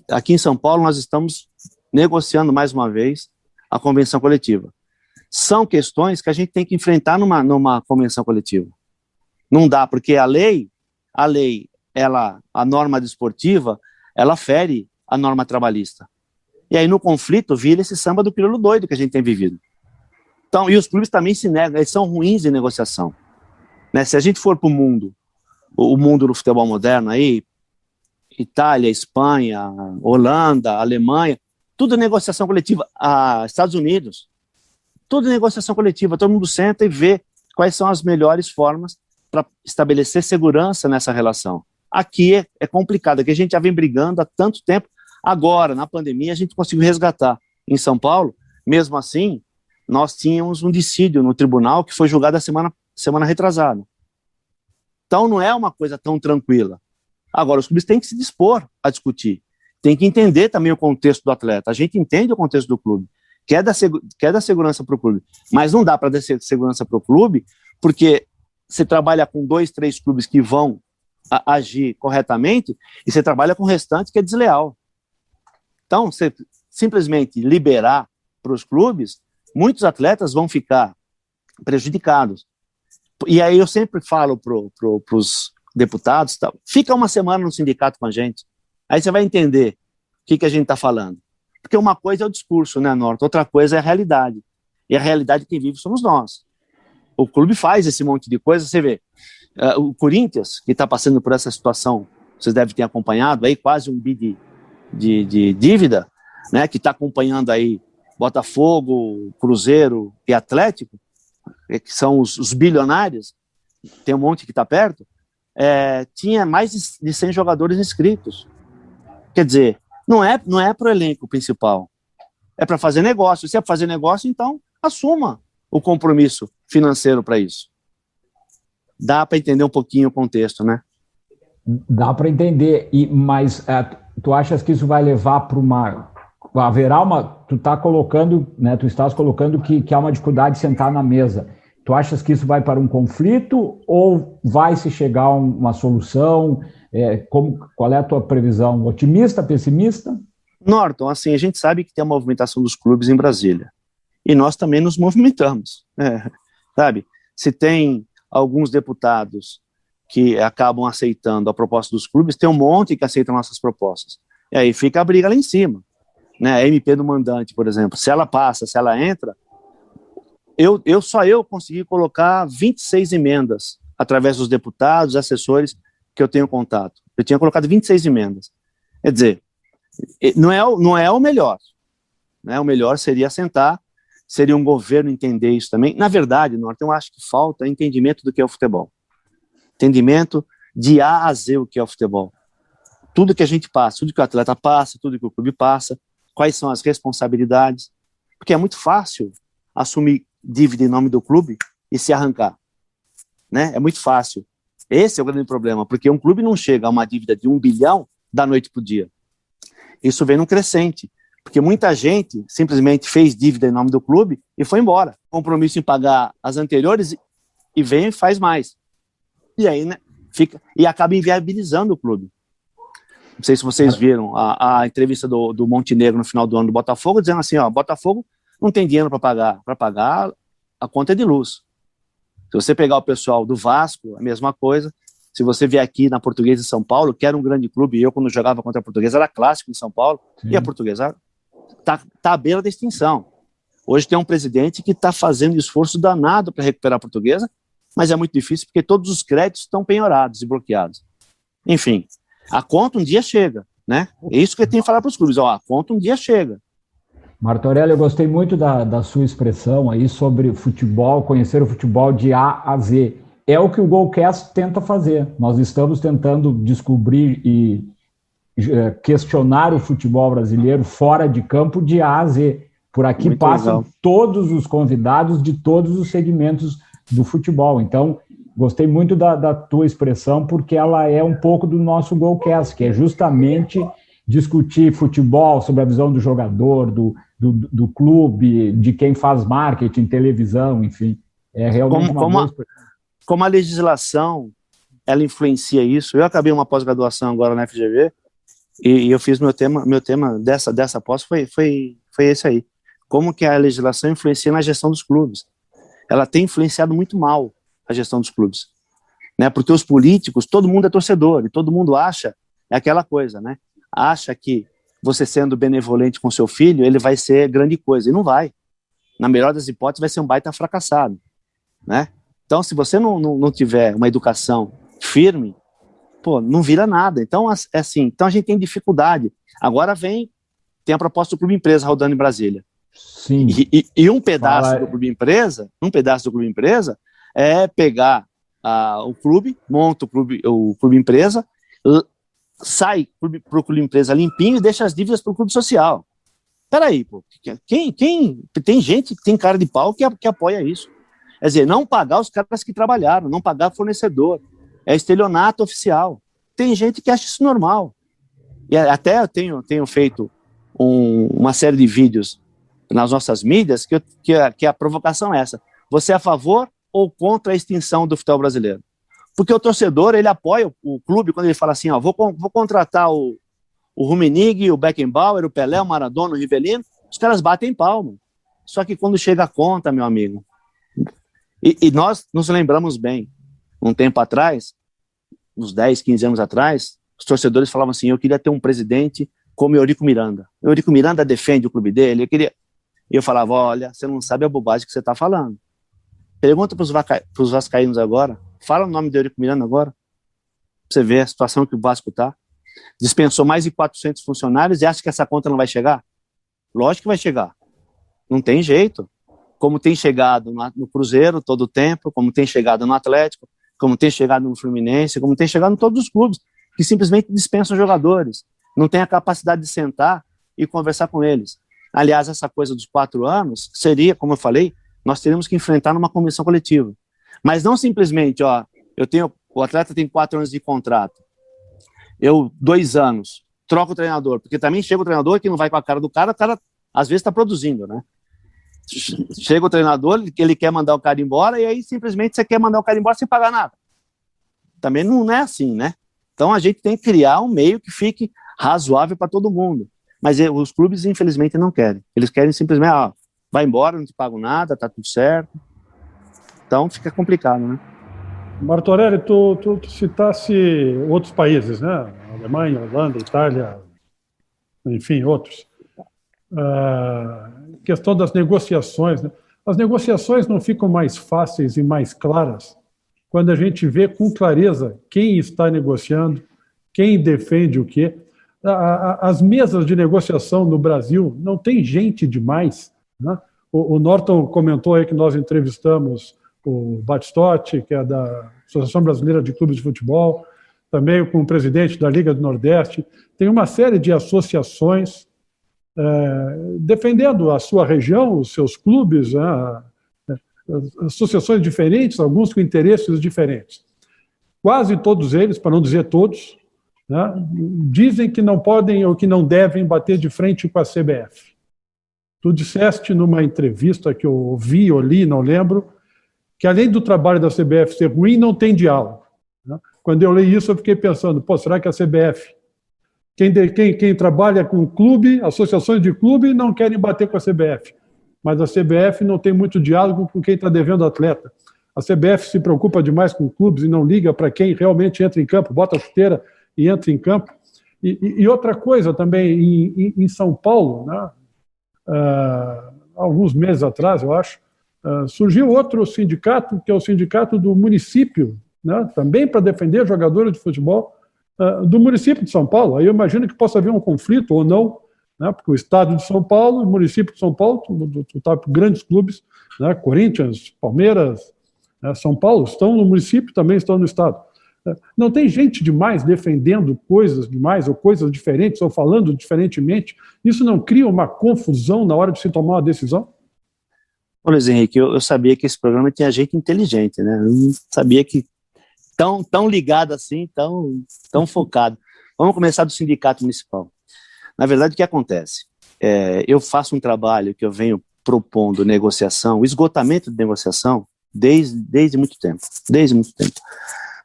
aqui em São Paulo, nós estamos negociando mais uma vez a convenção coletiva. São questões que a gente tem que enfrentar numa convenção coletiva. Não dá, porque a lei, a norma desportiva, ela fere a norma trabalhista. E aí no conflito vira esse samba do pirulho doido que a gente tem vivido. Então, e os clubes também se negam, eles são ruins em negociação. Né? Se a gente for para o mundo do futebol moderno aí, Itália, Espanha, Holanda, Alemanha, tudo é negociação coletiva. Estados Unidos, tudo é negociação coletiva. Todo mundo senta e vê quais são as melhores formas para estabelecer segurança nessa relação. Aqui é complicado, aqui a gente já vem brigando há tanto tempo. Agora, na pandemia, a gente conseguiu resgatar. Em São Paulo, mesmo assim, nós tínhamos um dissídio no tribunal que foi julgado a semana retrasada. Então, não é uma coisa tão tranquila. Agora, os clubes têm que se dispor a discutir. Tem que entender também o contexto do atleta. A gente entende o contexto do clube, quer dar segurança para o clube, mas não dá para dar segurança para o clube, porque você trabalha com 2, 3 clubes que vão agir corretamente e você trabalha com o restante que é desleal. Então, você simplesmente liberar para os clubes, muitos atletas vão ficar prejudicados. E aí eu sempre falo para os deputados, fica uma semana no sindicato com a gente, aí você vai entender o que a gente está falando. Porque uma coisa é o discurso, né, Norton? Outra coisa é a realidade. E a realidade quem vive somos nós. O clube faz esse monte de coisa, você vê. O Corinthians, que está passando por essa situação, vocês devem ter acompanhado, aí quase um bi de dívida, né, que está acompanhando aí Botafogo, Cruzeiro e Atlético, que são os bilionários, tem um monte que está perto, tinha mais de 100 jogadores inscritos. Quer dizer, não é para o elenco principal, é para fazer negócio. Se é para fazer negócio, então assuma o compromisso financeiro para isso. dá para entender um pouquinho o contexto, né? Dá para entender, mas tu achas que isso vai levar para uma... Haverá uma... Tu estás colocando que há uma dificuldade de sentar na mesa. Tu achas que isso vai para um conflito ou vai se chegar a uma solução? Qual é a tua previsão? Otimista, pessimista? Norton, assim, a gente sabe que tem a movimentação dos clubes em Brasília. E nós também nos movimentamos. Sabe? Se tem alguns deputados que acabam aceitando a proposta dos clubes, tem um monte que aceitam nossas propostas. E aí fica a briga lá em cima. Né? A MP do mandante, por exemplo, se ela passa, se ela entra, eu consegui colocar 26 emendas através dos deputados, assessores que eu tenho contato. Eu tinha colocado 26 emendas. Quer dizer, não é o melhor. Né? O melhor seria sentar, seria um governo entender isso também. Na verdade, Norton, eu acho que falta entendimento do que é o futebol. Entendimento de A a Z o que é o futebol. Tudo que a gente passa, tudo que o atleta passa, tudo que o clube passa, quais são as responsabilidades, porque é muito fácil assumir dívida em nome do clube e se arrancar, né? É muito fácil. Esse é o grande problema, porque um clube não chega a uma dívida de 1 bilhão da noite para o dia. Isso vem num crescente, porque muita gente simplesmente fez dívida em nome do clube e foi embora. Compromisso em pagar as anteriores e vem e faz mais. E aí, né, acaba inviabilizando o clube. Não sei se vocês viram a entrevista do Montenegro no final do ano do Botafogo, dizendo assim, Botafogo não tem dinheiro para pagar a conta de luz. Se você pegar o pessoal do Vasco, a mesma coisa. Se você vier aqui na Portuguesa de São Paulo, que era um grande clube, eu quando jogava contra a Portuguesa era clássico em São Paulo, sim. E a Portuguesa está à beira da extinção. Hoje tem um presidente que está fazendo esforço danado para recuperar a Portuguesa, mas é muito difícil porque todos os créditos estão penhorados e bloqueados. Enfim, a conta um dia chega, né? É isso que eu tenho que falar para os clubes, a conta um dia chega. Martorelli, eu gostei muito da sua expressão aí sobre o futebol, conhecer o futebol de A a Z. É o que o Golcast tenta fazer. Nós estamos tentando descobrir e questionar o futebol brasileiro fora de campo de A a Z. Por aqui muito passam legal. Todos os convidados de todos os segmentos do futebol. Então, gostei muito da tua expressão, porque ela é um pouco do nosso Golcast, que é justamente discutir futebol sobre a visão do jogador, do clube, de quem faz marketing, televisão, enfim. É realmente como a legislação, ela influencia isso. Eu acabei uma pós-graduação agora na FGV, e eu fiz meu tema dessa pós foi esse aí. Como que a legislação influencia na gestão dos clubes. Ela tem influenciado muito mal a gestão dos clubes, né? Porque os políticos, todo mundo é torcedor, e todo mundo acha, é aquela coisa, né? Acha que você sendo benevolente com seu filho, ele vai ser grande coisa, e não vai. Na melhor das hipóteses, vai ser um baita fracassado, né? Então, se você não tiver uma educação firme, não vira nada. Então, assim, então a gente tem dificuldade. Agora tem a proposta do Clube Empresa rodando em Brasília. Sim. E um pedaço do Clube Empresa, é pegar o clube, monta o Clube Empresa, sai para o Clube Empresa limpinho e deixa as dívidas para o Clube Social. Peraí, tem gente que tem cara de pau que apoia isso. Quer dizer, não pagar os caras que trabalharam, não pagar fornecedor. É estelionato oficial. Tem gente que acha isso normal. E até eu tenho feito uma série de vídeos nas nossas mídias que a provocação é essa. Você é a favor ou contra a extinção do futebol brasileiro? Porque o torcedor, ele apoia o clube quando ele fala assim, vou contratar o Rummenigge, o Beckenbauer, o Pelé, o Maradona, o Rivelino, os caras batem palma. Só que quando chega a conta, meu amigo, e nós nos lembramos bem, um tempo atrás, uns 10, 15 anos atrás, os torcedores falavam assim, eu queria ter um presidente como Eurico Miranda. O Eurico Miranda defende o clube dele, e eu falava, olha, você não sabe a bobagem que você está falando. Pergunta para os vascaínos agora, fala o nome do Eurico Miranda agora, pra você ver a situação que o Vasco está. Dispensou mais de 400 funcionários e acha que essa conta não vai chegar? Lógico que vai chegar. Não tem jeito. Como tem chegado no Cruzeiro todo o tempo, como tem chegado no Atlético, como tem chegado no Fluminense, como tem chegado em todos os clubes, que simplesmente dispensam jogadores. Não tem a capacidade de sentar e conversar com eles. Aliás, essa coisa dos 4 anos seria, como eu falei, nós teríamos que enfrentar numa convenção coletiva. Mas não simplesmente, o atleta tem 4 anos de contrato, 2 anos, troco o treinador, porque também chega o treinador que não vai com a cara do cara, o cara às vezes está produzindo, né? Chega o treinador, ele quer mandar o cara embora, e aí simplesmente você quer mandar o cara embora sem pagar nada. Também não é assim, né? Então a gente tem que criar um meio que fique razoável para todo mundo. Mas os clubes, infelizmente, não querem. Eles querem simplesmente, vai embora, não te pago nada, tá tudo certo. Então fica complicado, né? Martorelli, tu citasse outros países, né? Alemanha, Holanda, Itália, enfim, outros. Questão das negociações, né? As negociações não ficam mais fáceis e mais claras quando a gente vê com clareza quem está negociando, quem defende o quê. As mesas de negociação no Brasil não tem gente demais, né? O Norton comentou aí que nós entrevistamos o Batistotti, que é da Associação Brasileira de Clubes de Futebol, também com o presidente da Liga do Nordeste. Tem uma série de associações defendendo a sua região, os seus clubes, associações diferentes, alguns com interesses diferentes. Quase todos eles, para não dizer todos, né, dizem que não podem ou que não devem bater de frente com a CBF. Tu disseste numa entrevista que eu ouvi ou li, não lembro, que além do trabalho da CBF ser ruim, não tem diálogo, né? Quando eu li isso, eu fiquei pensando, será que a CBF, quem trabalha com clube, associações de clube, não querem bater com a CBF, mas a CBF não tem muito diálogo com quem está devendo atleta. A CBF se preocupa demais com clubes e não liga para quem realmente entra em campo, bota a chuteira e entra em campo. E outra coisa também, em São Paulo, né, alguns meses atrás, eu acho, surgiu outro sindicato, que é o sindicato do município, né, também para defender jogadores de futebol do município de São Paulo. Aí eu imagino que possa haver um conflito ou não, né, porque o estado de São Paulo, o município de São Paulo, grandes clubes, né, Corinthians, Palmeiras, São Paulo, estão no município, também estão no estado. Não tem gente demais defendendo coisas demais, ou coisas diferentes, ou falando diferentemente. Isso não cria uma confusão na hora de se tomar uma decisão? Ô, Luiz Henrique, eu sabia que esse programa tinha gente inteligente, né? Eu não sabia que tão ligado assim, tão focado. Vamos começar do sindicato municipal. Na verdade, o que acontece? Eu faço um trabalho que eu venho propondo negociação, esgotamento de negociação, desde muito tempo.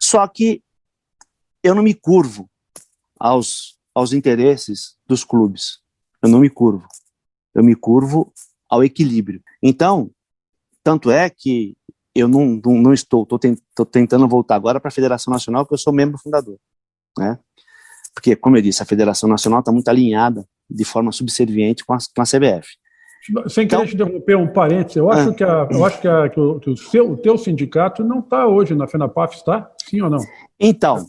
Só que eu não me curvo aos interesses dos clubes. Eu não me curvo. Eu me curvo ao equilíbrio. Então, tanto é que eu não estou tentando voltar agora para a Federação Nacional, que eu sou membro fundador, né? Porque, como eu disse, a Federação Nacional está muito alinhada de forma subserviente com a CBF. Sem querer te interromper um parênteses, eu acho que o teu sindicato não está hoje na FENAPAF, está? Sim ou não? Então,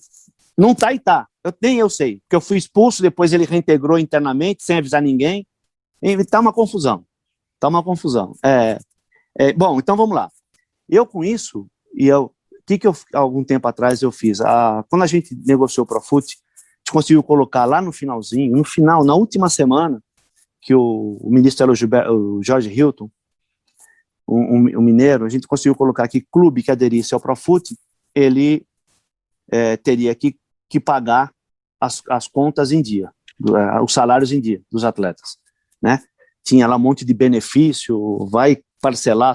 não está e está. Eu sei, porque eu fui expulso, depois ele reintegrou internamente, sem avisar ninguém, e está uma confusão. Bom, então vamos lá. Eu com isso, algum tempo atrás eu fiz? Quando a gente negociou o Profut, a gente conseguiu colocar lá no final, na última semana, que o ministro era o Jorge Hilton, um mineiro, a gente conseguiu colocar que clube que aderisse ao Profut, ele teria que pagar as contas em dia, os salários em dia dos atletas, né? Tinha lá um monte de benefício, vai parcelar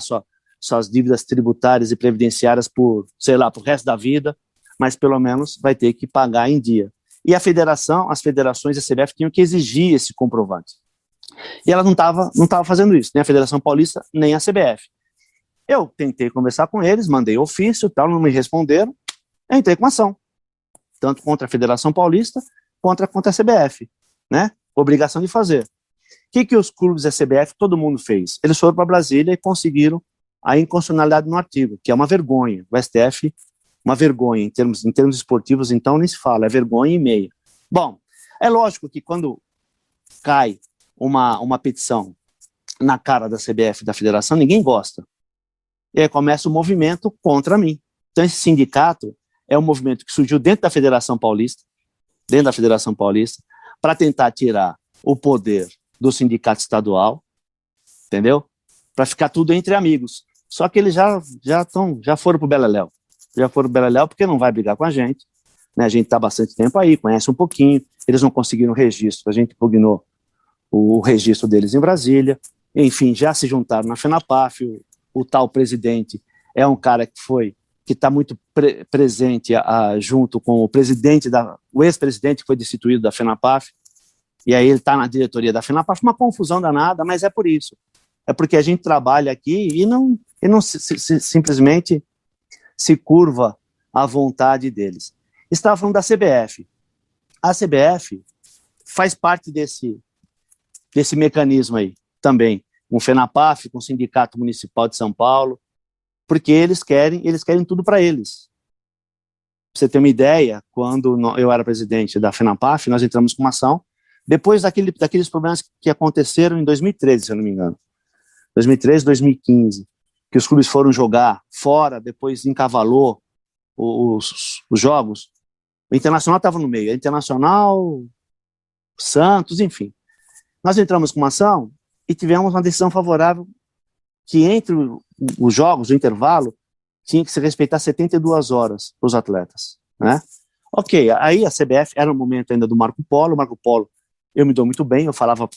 suas dívidas tributárias e previdenciárias pro resto da vida, mas pelo menos vai ter que pagar em dia. E as federações e a CBF tinham que exigir esse comprovante. E ela não estava fazendo isso, nem a Federação Paulista, nem a CBF. Eu tentei conversar com eles, mandei ofício, não me responderam, eu entrei com ação, tanto contra a Federação Paulista, contra a CBF, né? Obrigação de fazer. O que os clubes da CBF, todo mundo fez? Eles foram para Brasília e conseguiram a inconstitucionalidade no artigo, que é uma vergonha. O STF, uma vergonha em termos esportivos, então nem se fala, é vergonha e meia. Bom, é lógico que quando cai uma petição na cara da CBF e da Federação, ninguém gosta. E aí começa o movimento contra mim. Então esse sindicato é um movimento que surgiu dentro da Federação Paulista, para tentar tirar o poder do sindicato estadual, entendeu? Para ficar tudo entre amigos. Só que eles já foram pro Beleléu. já foram beleléu porque não vai brigar com a gente, né? A gente está há bastante tempo aí, conhece um pouquinho, eles não conseguiram registro, a gente impugnou o registro deles em Brasília, enfim, já se juntaram na FENAPAF, o tal presidente é um cara que está muito presente junto com o presidente, o ex-presidente que foi destituído da FENAPAF, e aí ele está na diretoria da FENAPAF, uma confusão danada, mas é por isso. É porque a gente trabalha aqui e não simplesmente se curva à vontade deles. Estava falando da CBF. A CBF faz parte desse mecanismo aí também, com o FENAPAF, com o Sindicato Municipal de São Paulo, porque eles querem tudo para eles. Pra você ter uma ideia, quando eu era presidente da FENAPAF, nós entramos com uma ação, depois daqueles problemas que aconteceram em 2013, se eu não me engano, 2013, 2015, que os clubes foram jogar fora, depois encavalou os jogos, o Internacional estava no meio, Internacional, Santos, enfim. Nós entramos com uma ação e tivemos uma decisão favorável que entre os jogos, o intervalo, tinha que se respeitar 72 horas para os atletas, né? Ok, aí a CBF, era o momento ainda do Marco Polo, eu me dou muito bem, eu falava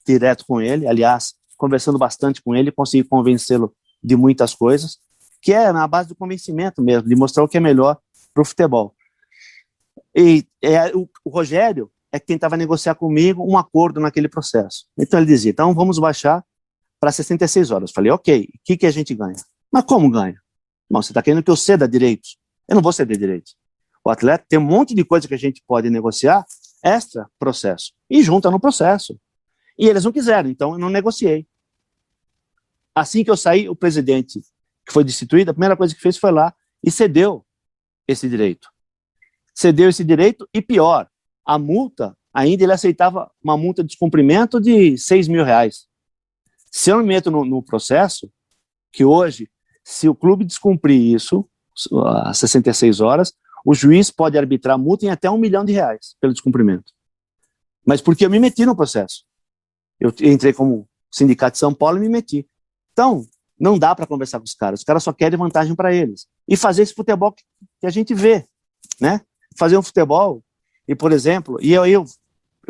direto com ele, aliás, conversando bastante com ele, consegui convencê-lo de muitas coisas, que é na base do convencimento mesmo, de mostrar o que é melhor para o futebol. E o Rogério é que tentava negociar comigo um acordo naquele processo. Então ele dizia, então vamos baixar para 66 horas. Falei, ok, o que a gente ganha? Mas como ganha? Bom, você está querendo que eu ceda direitos? Eu não vou ceder direitos. O atleta tem um monte de coisa que a gente pode negociar extra processo, e junta no processo. E eles não quiseram, então eu não negociei. Assim que eu saí, o presidente que foi destituído, a primeira coisa que fez foi lá e cedeu esse direito. Cedeu esse direito e pior, a multa, ainda ele aceitava uma multa de descumprimento de R$6.000. Se eu me meto no processo, que hoje, se o clube descumprir isso, às 66 horas, o juiz pode arbitrar multa em até R$1 milhão pelo descumprimento. Mas porque eu me meti no processo. Eu entrei como sindicato de São Paulo e me meti. Então, não dá para conversar com os caras só querem vantagem para eles. E fazer esse futebol que a gente vê, né? Fazer um futebol, e por exemplo, e eu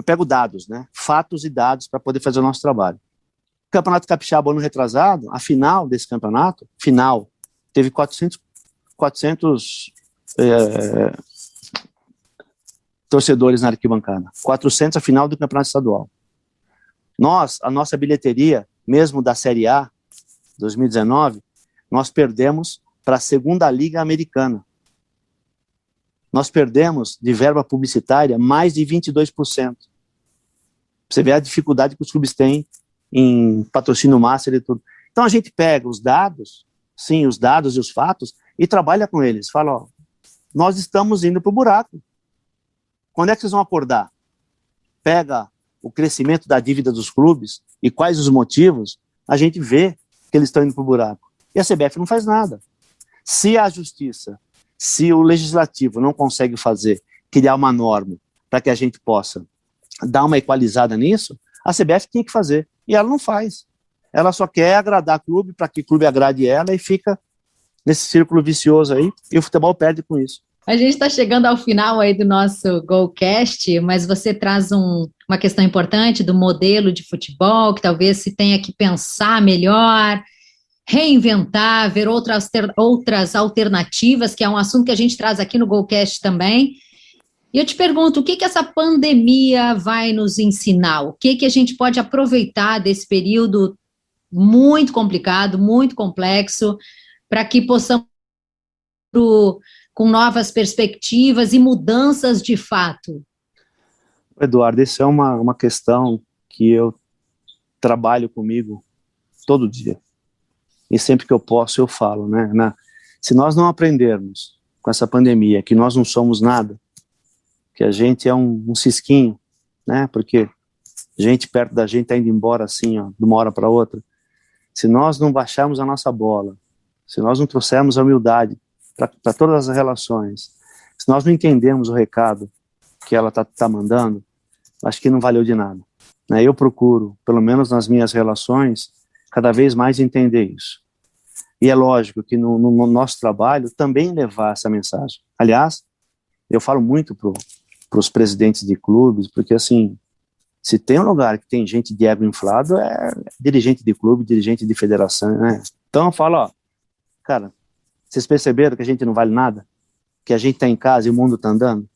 pego dados, né? Fatos e dados para poder fazer o nosso trabalho. O Campeonato Capixaba, ano retrasado, a final desse campeonato, teve 400 torcedores na arquibancada. 400 a final do Campeonato Estadual. A nossa bilheteria, mesmo da Série A, 2019, nós perdemos para a segunda Liga Americana. Nós perdemos de verba publicitária mais de 22%. Você vê a dificuldade que os clubes têm em patrocínio master e tudo. Então a gente pega os dados, sim, os dados e os fatos, e trabalha com eles. Fala, ó, nós estamos indo para o buraco. Quando é que vocês vão acordar? Pega o crescimento da dívida dos clubes e quais os motivos, a gente vê que eles estão indo para o buraco. E a CBF não faz nada. Se a justiça, se o legislativo não consegue criar uma norma para que a gente possa dar uma equalizada nisso, a CBF tem que fazer. E ela não faz. Ela só quer agradar o clube para que o clube agrade ela e fica nesse círculo vicioso aí, e o futebol perde com isso. A gente está chegando ao final aí do nosso GolCast, mas você traz uma questão importante do modelo de futebol, que talvez se tenha que pensar melhor, reinventar, ver outras alternativas, que é um assunto que a gente traz aqui no GolCast também. E eu te pergunto, o que essa pandemia vai nos ensinar? O que a gente pode aproveitar desse período muito complicado, muito complexo, para que possamos com novas perspectivas e mudanças de fato? Eduardo, isso é uma questão que eu trabalho comigo todo dia. E sempre que eu posso, eu falo, né? Se nós não aprendermos com essa pandemia que nós não somos nada, que a gente é um cisquinho, né? Porque gente perto da gente está indo embora assim, ó, de uma hora para outra. Se nós não baixarmos a nossa bola, se nós não trouxermos a humildade para todas as relações, se nós não entendemos o recado que ela tá mandando, acho que não valeu de nada. Né? Eu procuro, pelo menos nas minhas relações, cada vez mais entender isso. E é lógico que no nosso trabalho também levar essa mensagem. Aliás, eu falo muito para os presidentes de clubes, porque assim, se tem um lugar que tem gente de ego inflado, é dirigente de clube, dirigente de federação, né? Então eu falo, ó, cara, vocês perceberam que a gente não vale nada? Que a gente está em casa e o mundo está andando?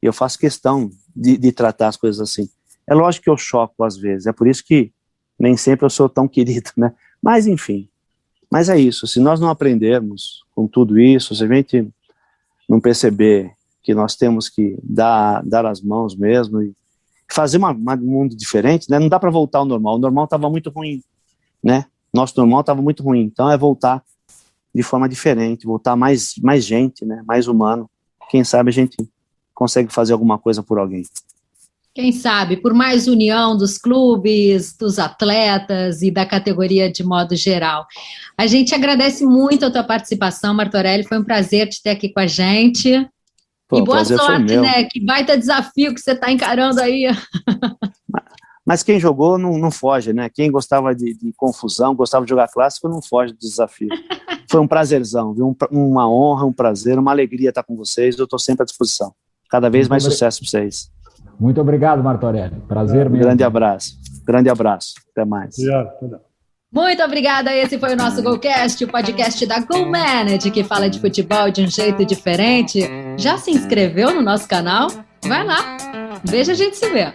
E eu faço questão de tratar as coisas assim. É lógico que eu choco às vezes, é por isso que nem sempre eu sou tão querido, né? Mas enfim, mas é isso, se nós não aprendermos com tudo isso, se a gente não perceber que nós temos que dar as mãos mesmo e fazer um mundo diferente, né? Não dá para voltar ao normal, o normal estava muito ruim, né? Nosso normal estava muito ruim, então é voltar de forma diferente, voltar mais gente, né? Mais humano, quem sabe a gente consegue fazer alguma coisa por alguém. Quem sabe, por mais união dos clubes, dos atletas e da categoria de modo geral. A gente agradece muito a tua participação, Martorelli, foi um prazer te ter aqui com a gente. Pô, e boa sorte, né? Que baita desafio que você está encarando aí. Mas quem jogou não foge, né? Quem gostava de confusão, gostava de jogar clássico, não foge do desafio. Foi um prazerzão, viu? Uma honra, um prazer, uma alegria estar com vocês, eu estou sempre à disposição. Cada vez mais sucesso para vocês. Muito obrigado, Martorelli. Prazer mesmo. Grande abraço. Grande abraço. Até mais. Obrigado. Muito obrigada. Esse foi o nosso GoCast, o podcast da GoManage, que fala de futebol de um jeito diferente. Já se inscreveu no nosso canal? Vai lá. Veja, a gente se vê.